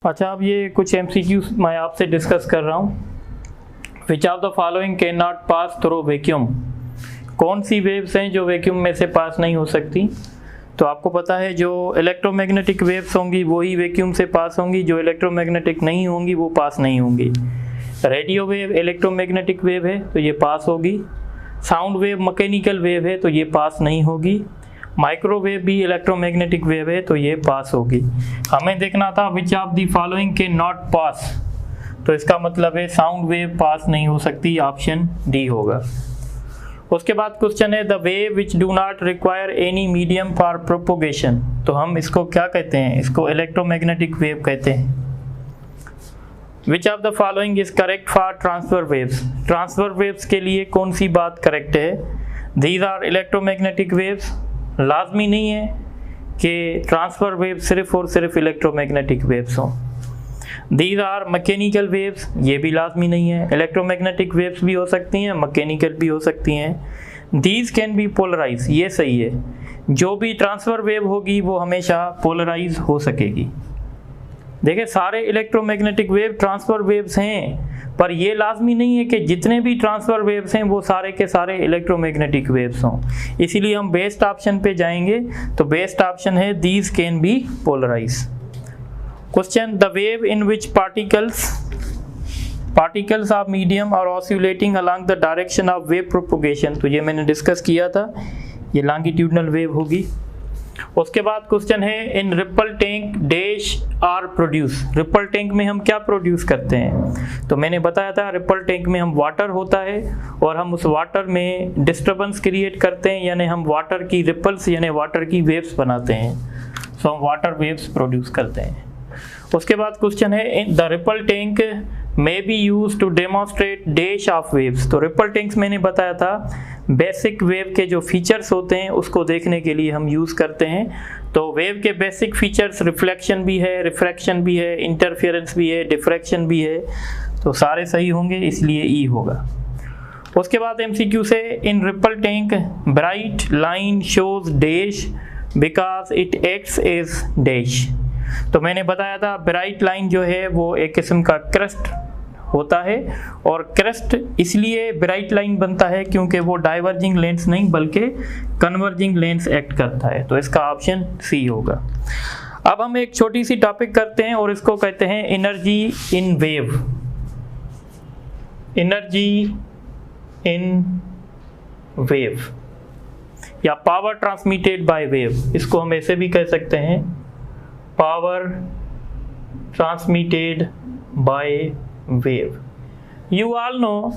अच्छा, अब ये कुछ MCQ मैं आपसे डिस्कस कर रहा हूँ। Which of the following can not pass through vacuum, कौन सी वेव्स हैं जो वैक्यूम में से पास नहीं हो सकती। तो आपको पता है जो इलेक्ट्रोमैग्नेटिक वेव्स होंगी वही वैक्यूम से पास होंगी, जो इलेक्ट्रोमैग्नेटिक नहीं होंगी वो पास नहीं होंगी। रेडियो वेव इलेक्ट्रोमैग्नेटिक वेव है तो ये पास होगी। साउंड वेव मैकेनिकल वेव है तो ये पास नहीं होगी। माइक्रोवेव भी इलेक्ट्रोमैग्नेटिक वेव है तो ये पास होगी। हमें देखना था which of the following can not pass, तो इसका मतलब है साउंड वेव पास नहीं हो सकती, ऑप्शन डी होगा। उसके बाद क्वेश्चन है the wave which do not require any medium for propagation, तो हम इसको क्या कहते हैं, इसको इलेक्ट्रोमैग्नेटिक वेव कहते हैं। Which of the following is correct for transfer waves, transfer waves के लिए कौन सी बात करेक्ट है। दीज आर इलेक्ट्रोमैग्नेटिक वेव्स, लाजमी नहीं है कि ट्रांसफर वेव सिर्फ और सिर्फ इलेक्ट्रोमैग्नेटिक वेव्स हों। दीज आर मैकेनिकल वेव्स, ये भी लाजमी नहीं है, इलेक्ट्रोमैग्नेटिक वेव्स भी हो सकती हैं, मैकेनिकल भी हो सकती हैं। दीज कैन बी पोलराइज, ये सही है, जो भी ट्रांसफर वेव होगी वो हमेशा पोलराइज हो सकेगी। देखिए सारे इलेक्ट्रोमैग्नेटिक वेव ट्रांसफर वेव्स हैं, पर ये लाजमी नहीं है कि जितने भी ट्रांसफर वेव्स हैं वो सारे के सारे इलेक्ट्रोमैग्नेटिक वेव्स हों। इसीलिए हम बेस्ट ऑप्शन पे जाएंगे, तो बेस्ट ऑप्शन है these can be polarise. Question the wave in which particles of medium और oscillating along the direction of wave propagation, तो ये मैंने डिस्कस किया था, ये लॉन्गिट्यूडनल वेव होगी। उसके बाद क्वेश्चन है in ripple tank dash are produce, ripple tank में हम क्या प्रोड्यूस करते हैं। तो मैंने बताया था रिपल टैंक में हम वाटर होता है और हम उस वाटर में डिस्टर्बेंस क्रिएट करते हैं, यानी हम वाटर की रिपल्स यानी वाटर की वेव्स बनाते हैं, सो हम वाटर वेव्स प्रोड्यूस करते हैं। उसके बाद क्वेश्चन है the ripple tank may be used to demonstrate dash of waves, तो रिपल टैंक्स मैंने बताया था बेसिक वेव के जो फीचर्स होते हैं उसको देखने के लिए हम यूज़ करते हैं। तो वेव के बेसिक फीचर्स रिफ्लेक्शन भी है, रिफ्रैक्शन भी है, इंटरफेरेंस भी है, डिफ्रैक्शन भी है, तो सारे सही होंगे, इसलिए ई होगा। उसके बाद MCQ से in ripple tank bright line shows dash because it acts as dash, तो मैंने बताया था ब्राइट लाइन जो है वो एक किस्म का क्रस्ट होता है, और क्रस्ट इसलिए ब्राइट लाइन बनता है क्योंकि वो डाइवर्जिंग लेंस नहीं बल्कि कन्वर्जिंग लेंस एक्ट करता है, तो इसका ऑप्शन सी होगा। अब हम एक छोटी सी टॉपिक करते हैं और इसको कहते हैं energy in wave, energy in wave या पावर ट्रांसमिटेड बाय वेव, इसको हम ऐसे भी कह सकते हैं power transmitted by wave. You all know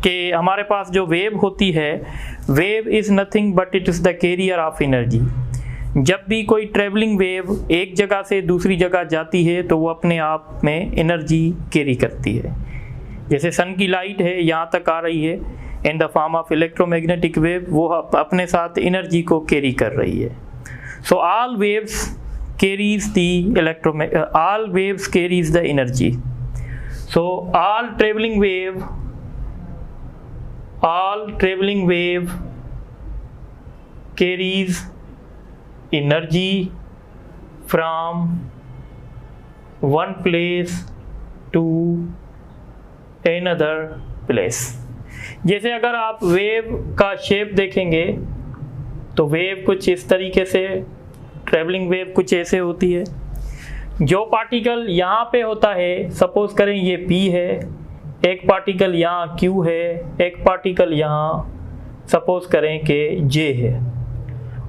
कि हमारे पास जो वेव होती है, wave is nothing but it is the carrier of energy. जब भी कोई ट्रेवलिंग वेव एक जगह से दूसरी जगह जाती है तो वो अपने आप में एनर्जी कैरी करती है। जैसे सन की लाइट है यहाँ तक आ रही है in the form of electromagnetic wave, वो अपने साथ एनर्जी को कैरी कर रही है। So all waves carries the energy. So all traveling wave carries energy from one place to another place. जैसे अगर आप वेव का शेप देखेंगे तो वेव कुछ इस तरीके से, ट्रैवलिंग वेव कुछ ऐसे होती है। जो पार्टिकल यहाँ पे होता है, सपोज करें ये P है, एक पार्टिकल यहाँ Q है, एक पार्टिकल यहाँ सपोज करें कि J है,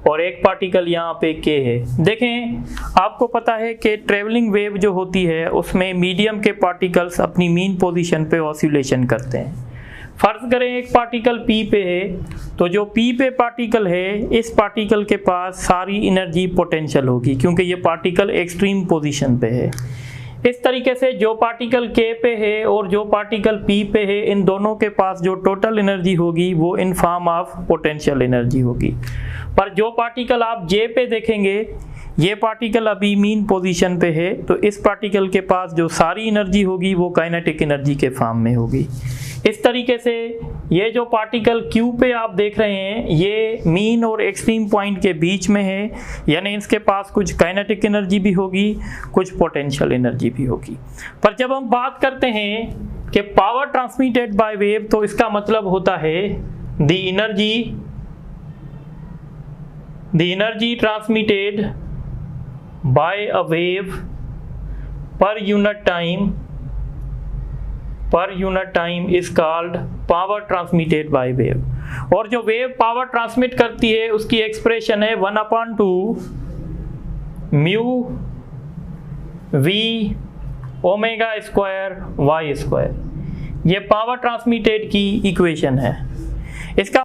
और एक पार्टिकल यहाँ पे K है। देखें आपको पता है कि ट्रैवलिंग वेव जो होती है उसमें मीडियम के पार्टिकल्स अपनी मीन पोजीशन पे ऑसिलेशन करते हैं। फर्ज करें एक पार्टिकल P पे है, तो जो P पे पार्टिकल है इस पार्टिकल के पास सारी एनर्जी पोटेंशियल होगी क्योंकि ये पार्टिकल एक्सट्रीम पोजीशन पे है। इस तरीके से जो पार्टिकल K पे है और जो पार्टिकल P पे है, इन दोनों के पास जो टोटल एनर्जी होगी वो in form of potential energy होगी। पर जो पार्टिकल आप J पे देखेंगे, ये पार्टिकल अभी मीन पोजीशन पे है, तो इस पार्टिकल के पास जो सारी एनर्जी होगी वो काइनेटिक एनर्जी के फॉर्म में होगी। इस तरीके से ये जो पार्टिकल Q पे आप देख रहे हैं ये मीन और एक्सट्रीम पॉइंट के बीच में है, यानी इसके पास कुछ काइनेटिक एनर्जी भी होगी, कुछ पोटेंशियल एनर्जी भी होगी। पर जब हम बात करते हैं कि पावर ट्रांसमिटेड बाय वेव, तो इसका मतलब होता है the energy transmitted by a wave per unit time is called power transmitted by wave. और जो वेव पावर ट्रांसमिट करती है उसकी एक्सप्रेशन है 1/2 mu v omega square y square. ये पावर ट्रांसमिटेड की इक्वेशन है। इसका